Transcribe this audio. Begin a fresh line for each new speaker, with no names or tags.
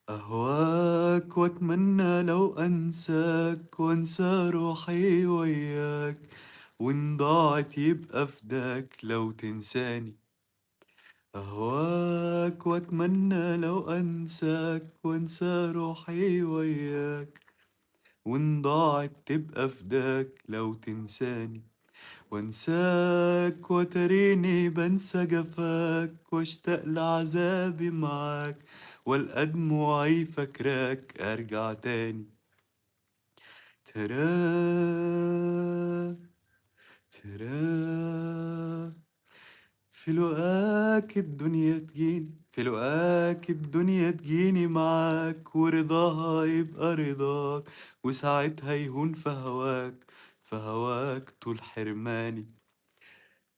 أهواك وأتمنى لو أنساك وأنسى روحي وياك، وإن ضاعت يبقى فداك لو تنساني. أهواك وأتمنى لو أنساك وأنسى روحي وياك، وإن ضاعت تبقى فداك لو تنساني. وانساك وتريني بنسى جفاك واشتاق لعذابي معاك، والقى دموعي فاكراك ارجع تاني. تراك تراك في لقاك الدنيا تجيني، في لقاك الدنيا تجيني معاك، ورضاها يبقى رضاك، وساعتها يهون في هواك، في هواك طول حرماني.